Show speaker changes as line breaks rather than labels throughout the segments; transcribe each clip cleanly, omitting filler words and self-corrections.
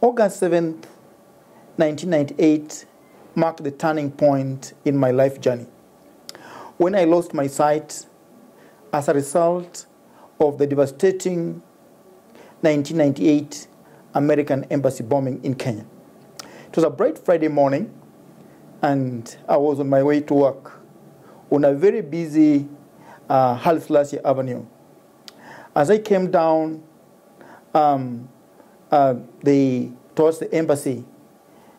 August 7th, 1998 marked the turning point in my life journey when I lost my sight as a result of the devastating 1998 American embassy bombing in Kenya. It was a bright Friday morning, and I was on my way to work on a very busy Haile Selassie Avenue. As I came down towards the embassy,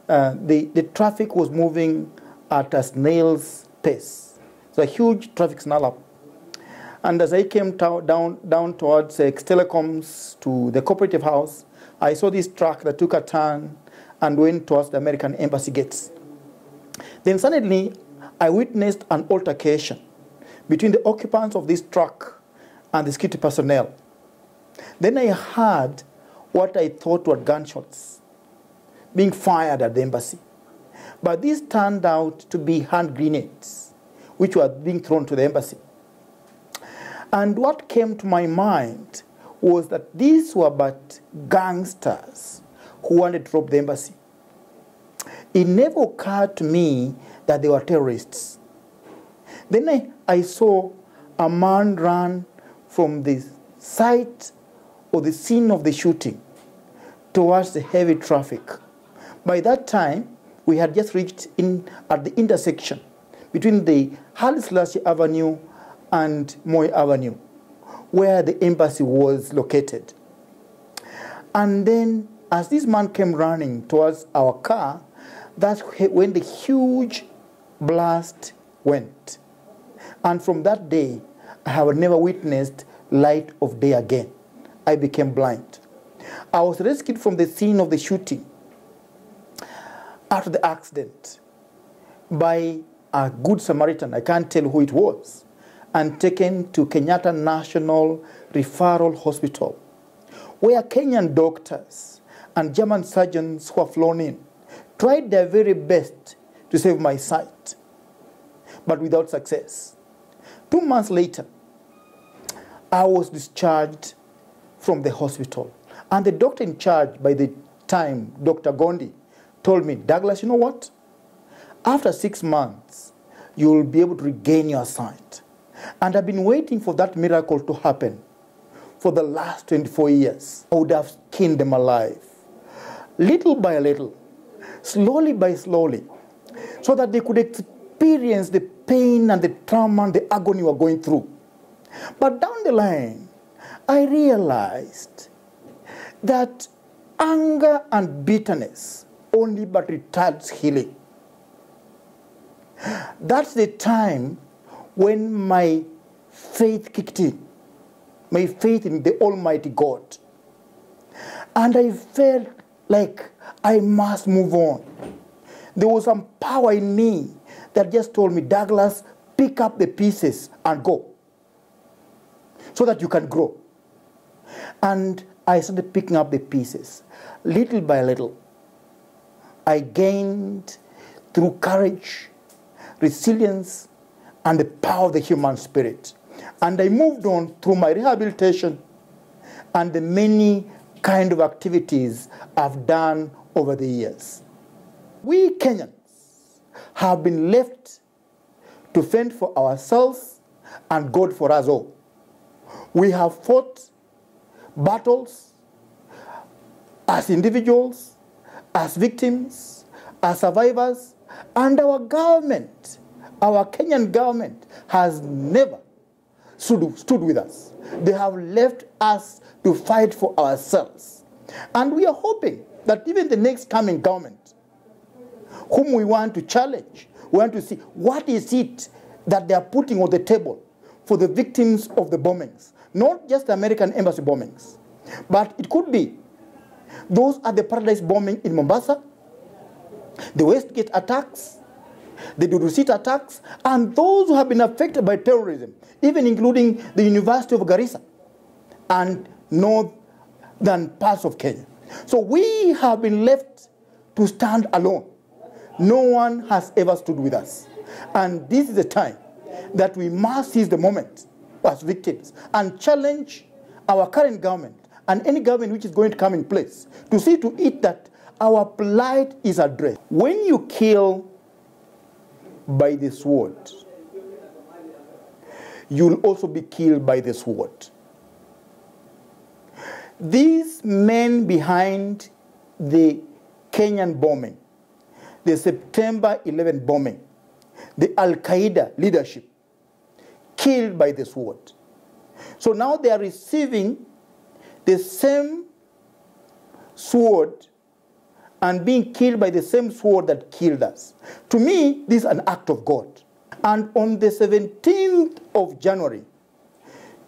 the traffic was moving at a snail's pace. It's a huge traffic snarl-up. And as I came down towards Telecoms to the cooperative house, I saw this truck that took a turn and went towards the American embassy gates. Then suddenly, I witnessed an altercation between the occupants of this truck and the security personnel. Then I heard what I thought were gunshots being fired at the embassy. But these turned out to be hand grenades, which were being thrown to the embassy. And what came to my mind was that these were but gangsters who wanted to rob the embassy. It never occurred to me that they were terrorists. Then I saw a man run from the site or the scene of the shooting towards the heavy traffic. By that time, we had just reached at the intersection between the Haile Selassie Avenue and Moi Avenue, where the embassy was located. And then, as this man came running towards our car, that's when the huge blast went. And from that day, I have never witnessed light of day again. I became blind. I was rescued from the scene of the shooting after the accident by a good Samaritan, I can't tell who it was, and taken to Kenyatta National Referral Hospital, where Kenyan doctors and German surgeons who were flown in tried their very best to save my sight, but without success. 2 months later, I was discharged from the hospital, and the doctor in charge by the time, Dr. Gondi, told me, "Douglas, you know what? After 6 months, you will be able to regain your sight." And I've been waiting for that miracle to happen for the last 24 years. I would have skinned them alive, little by little, slowly by slowly, so that they could experience the pain and the trauma and the agony we're going through. But down the line, I realized that anger and bitterness only but retards healing. That's the time when my faith kicked in, my faith in the Almighty God. And I felt like I must move on. There was some power in me that just told me, "Douglas, pick up the pieces and go so that you can grow." And I started picking up the pieces. Little by little, I gained through courage, resilience, and the power of the human spirit. And I moved on through my rehabilitation and the many kind of activities I've done over the years. We Kenyans have been left to fend for ourselves and God for us all. We have fought battles as individuals, as victims, as survivors, and our government, our Kenyan government, has never stood with us. They have left us to fight for ourselves. And we are hoping that even the next coming government, whom we want to challenge, we want to see what is it that they are putting on the table for the victims of the bombings. Not just the American embassy bombings, but it could be those at the Paradise bombing in Mombasa, the Westgate attacks, the Dudusit attacks, and those who have been affected by terrorism, even including the University of Garissa and northern parts of Kenya. So we have been left to stand alone. No one has ever stood with us. And this is the time that we must seize the moment as victims and challenge our current government and any government which is going to come in place to see to it that our plight is addressed. When you kill by the sword, you'll also be killed by the sword. These men behind the Kenyan bombing, the September 11 bombing, the Al-Qaeda leadership, killed by the sword. So now they are receiving the same sword and being killed by the same sword that killed us. To me, this is an act of God. And on the 17th of January,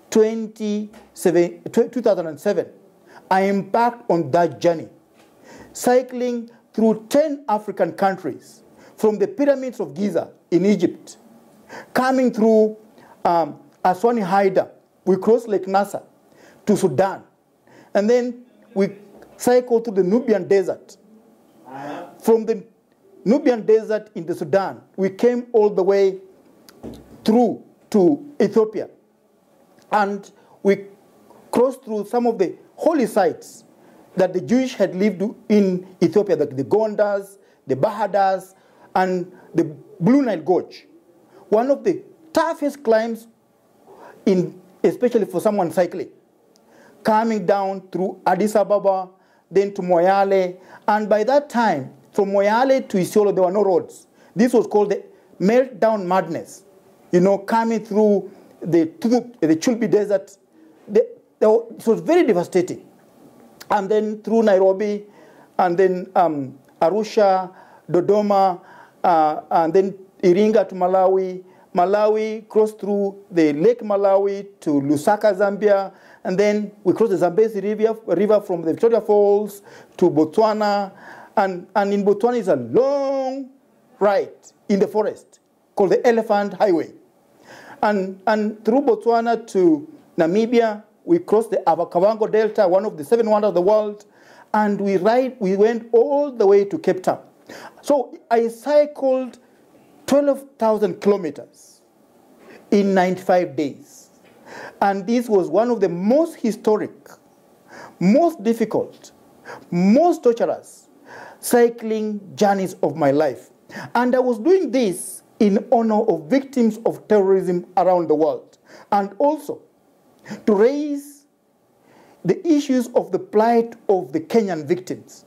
2007, I embarked on that journey, cycling through 10 African countries, from the pyramids of Giza in Egypt, coming through Aswani Haida. We crossed Lake Nasser to Sudan. And then we cycled through the Nubian Desert. From the Nubian Desert into Sudan, we came all the way through to Ethiopia. And we crossed through some of the holy sites that the Jewish had lived in Ethiopia, like the Gondas, the Bahadas, and the Blue Nile Gorge. One of the toughest climbs, especially for someone cycling. Coming down through Addis Ababa, then to Moyale, and by that time, from Moyale to Isiolo, there were no roads. This was called the meltdown madness. You know, coming through the Chulbi Desert. It was very devastating. And then through Nairobi, and then Arusha, Dodoma, and then Iringa to Malawi. Malawi crossed through the Lake Malawi to Lusaka, Zambia, and then we crossed the Zambezi River from the Victoria Falls to Botswana, and in Botswana is a long ride in the forest called the Elephant Highway. And through Botswana to Namibia, we crossed the Kavango Delta, one of the 7 wonders of the world, and we went all the way to Cape Town. So I cycled 12,000 kilometers in 95 days. And this was one of the most historic, most difficult, most torturous cycling journeys of my life. And I was doing this in honor of victims of terrorism around the world, and also to raise the issues of the plight of the Kenyan victims.